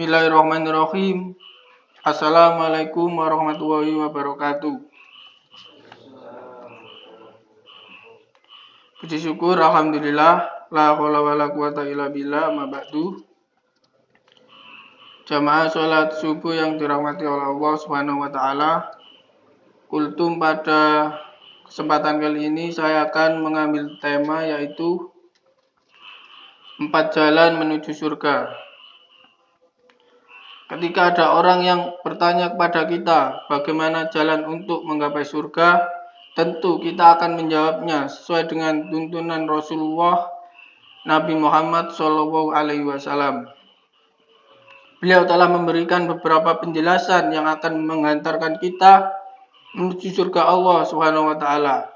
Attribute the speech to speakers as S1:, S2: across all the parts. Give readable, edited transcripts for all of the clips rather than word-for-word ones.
S1: Bismillahirrahmanirrahim. Assalamualaikum warahmatullahi wabarakatuh. Puji syukur alhamdulillah, la haula wala quwata illa billah, ma ba'du. Jamaah sholat subuh yang dirahmati oleh Allah Subhanahu wa taala. Kultum, pada kesempatan kali ini saya akan mengambil tema yaitu 4 jalan menuju surga. Ketika ada orang yang bertanya kepada kita bagaimana jalan untuk menggapai surga, tentu kita akan menjawabnya sesuai dengan tuntunan Rasulullah Nabi Muhammad SAW. Beliau telah memberikan beberapa penjelasan yang akan menghantarkan kita menuju surga Allah Subhanahu wa taala.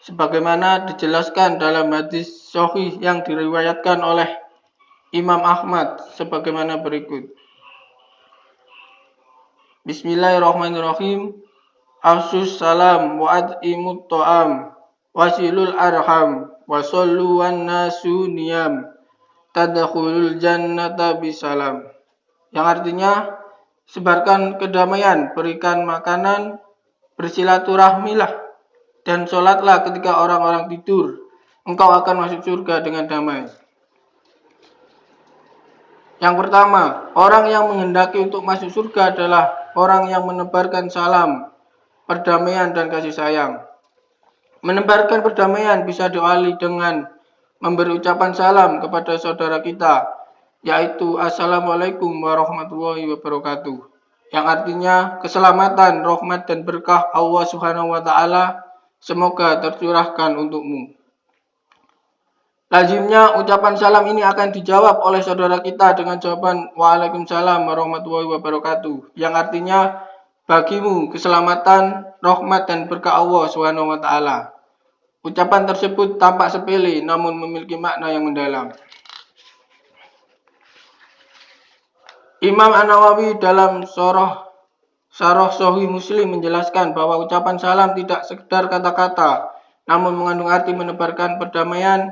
S1: Sebagaimana dijelaskan dalam hadis sahih yang diriwayatkan oleh Imam Ahmad sebagaimana berikut. Bismillahirrahmanirrahim. Afsus salam wa ad'imut ta'am wasilul arham wa sallu wan nasu niyam tadkhulul jannata bisalam. Yang artinya, sebarkan kedamaian, berikan makanan, bersilaturahmilah, dan sholatlah ketika orang-orang tidur. Engkau akan masuk surga dengan damai. Yang pertama, orang yang menghendaki untuk masuk surga adalah orang yang menebarkan salam, perdamaian dan kasih sayang. Menebarkan perdamaian bisa diawali dengan memberi ucapan salam kepada saudara kita, yaitu Assalamualaikum warahmatullahi wabarakatuh, yang artinya keselamatan, rahmat dan berkah Allah Subhanahu wa taala semoga tercurahkan untukmu. Lazimnya ucapan salam ini akan dijawab oleh saudara kita dengan jawaban Waalaikumsalam warahmatullahi wabarakatuh, yang artinya bagimu keselamatan, rahmat dan berkah Allah Subhanahu wa taala. Ucapan tersebut tampak sepele namun memiliki makna yang mendalam. Imam An-Nawawi dalam Syarah Sahih Muslim menjelaskan bahwa ucapan salam tidak sekedar kata-kata, namun mengandung arti menebarkan perdamaian,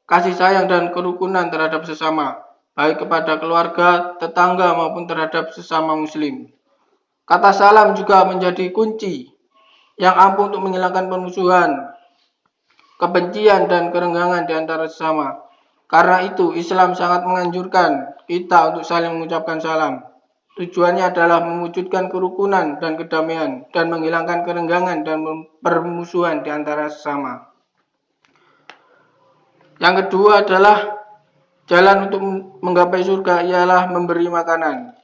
S1: kasih sayang dan kerukunan terhadap sesama, baik kepada keluarga, tetangga maupun terhadap sesama muslim. Kata salam juga menjadi kunci yang ampuh untuk menghilangkan permusuhan, kebencian dan kerenggangan di antara sesama. Karena itu Islam sangat menganjurkan kita untuk saling mengucapkan salam. Tujuannya adalah mewujudkan kerukunan dan kedamaian dan menghilangkan kerenggangan dan permusuhan di antara sesama. Yang kedua adalah jalan untuk menggapai surga ialah memberi makanan.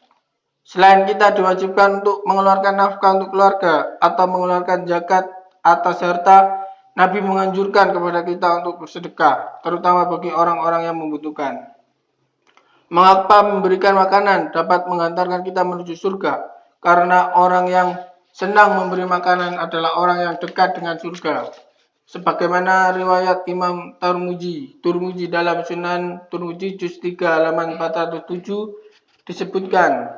S1: Selain kita diwajibkan untuk mengeluarkan nafkah untuk keluarga atau mengeluarkan zakat atas harta, Nabi menganjurkan kepada kita untuk bersedekah, terutama bagi orang-orang yang membutuhkan. Mengapa memberikan makanan dapat mengantarkan kita menuju surga? Karena orang yang senang memberi makanan adalah orang yang dekat dengan surga. Sebagaimana riwayat Imam Turmuji dalam Sunan Turmuji juz 3 halaman 407 disebutkan,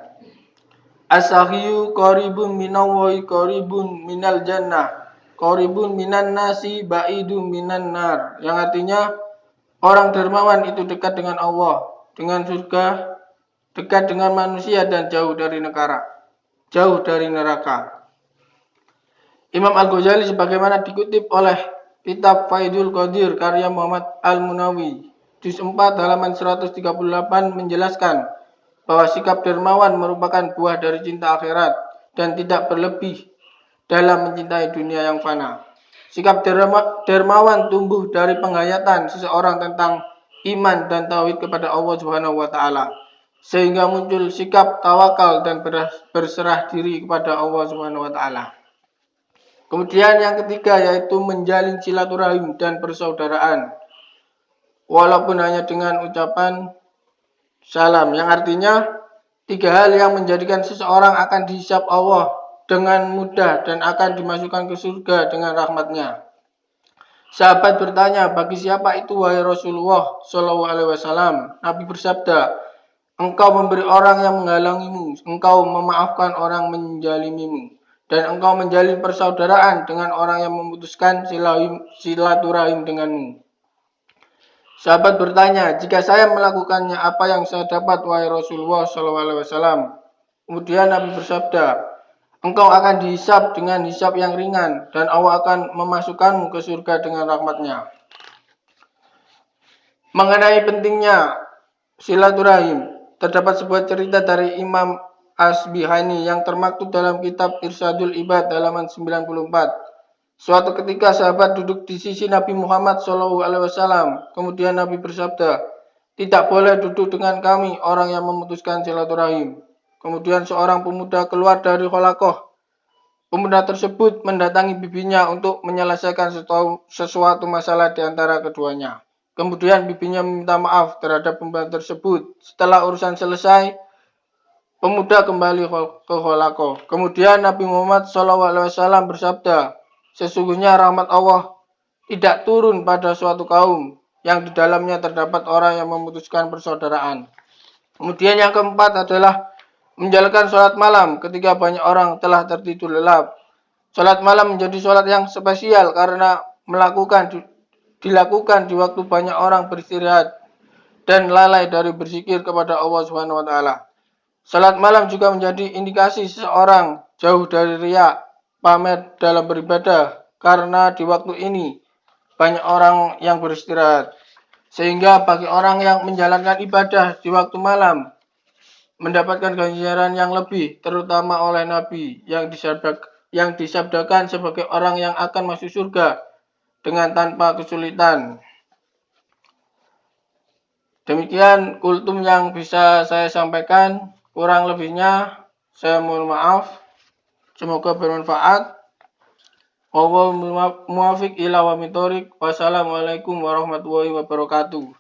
S1: As-sahiyu qaribun minallahi qaribun minal jannah qaribun minan nasi ba'idun minan nar, yang artinya orang dermawan itu dekat dengan Allah, dengan surga, dekat dengan manusia dan jauh dari neraka. Imam Al-Ghazali sebagaimana dikutip oleh kitab Faidul Qadir karya Muhammad Al-Munawi juz 4 halaman 138 menjelaskan bahwa sikap dermawan merupakan buah dari cinta akhirat dan tidak berlebih dalam mencintai dunia yang fana. Sikap dermawan tumbuh dari penghayatan seseorang tentang iman dan tauhid kepada Allah Subhanahu wa taala, sehingga muncul sikap tawakal dan berserah diri kepada Allah Subhanahu wa taala. Kemudian yang ketiga yaitu menjalin silaturahim dan persaudaraan, walaupun hanya dengan ucapan salam, yang artinya 3 hal yang menjadikan seseorang akan dihisab Allah dengan mudah dan akan dimasukkan ke surga dengan rahmatnya. Sahabat bertanya, bagi siapa itu wahai Rasulullah SAW? Nabi bersabda, engkau memberi orang yang menghalangimu, engkau memaafkan orang menjalimimu, dan engkau menjalin persaudaraan dengan orang yang memutuskan silaturahim denganmu. Sahabat bertanya, jika saya melakukannya, apa yang saya dapat, wahai Rasulullah SAW? Kemudian Nabi bersabda, engkau akan dihisab dengan hisab yang ringan, dan Allah akan memasukkanmu ke surga dengan rahmatnya. Mengenai pentingnya silaturahim, terdapat sebuah cerita dari Imam Asbihani yang termaktub dalam kitab Irsadul Ibad halaman 94. Suatu ketika sahabat duduk di sisi Nabi Muhammad SAW. Kemudian Nabi bersabda, tidak boleh duduk dengan kami orang yang memutuskan silaturahim. Kemudian seorang pemuda keluar dari Kholaqoh. Pemuda tersebut mendatangi bibinya untuk menyelesaikan sesuatu masalah di antara keduanya. Kemudian bibinya meminta maaf terhadap pemuda tersebut. Setelah urusan selesai, pemuda kembali ke Kholaqoh. Kemudian Nabi Muhammad SAW bersabda, sesungguhnya rahmat Allah tidak turun pada suatu kaum yang di dalamnya terdapat orang yang memutuskan persaudaraan. Kemudian yang keempat adalah menjalankan sholat malam ketika banyak orang telah tertidur lelap. Sholat malam menjadi sholat yang spesial karena dilakukan di waktu banyak orang beristirahat dan lalai dari berzikir kepada Allah Subhanahu wa taala. Salat malam juga menjadi indikasi seseorang jauh dari riya, pamer dalam beribadah, karena di waktu ini banyak orang yang beristirahat. Sehingga bagi orang yang menjalankan ibadah di waktu malam, mendapatkan ganjaran yang lebih, terutama oleh Nabi yang disabdakan sebagai orang yang akan masuk surga dengan tanpa kesulitan. Demikian kultum yang bisa saya sampaikan. Kurang lebihnya saya mohon maaf. Semoga bermanfaat. Wallahul muwaffiq ila aqwamit thoriq. Wassalamualaikum warahmatullahi wabarakatuh.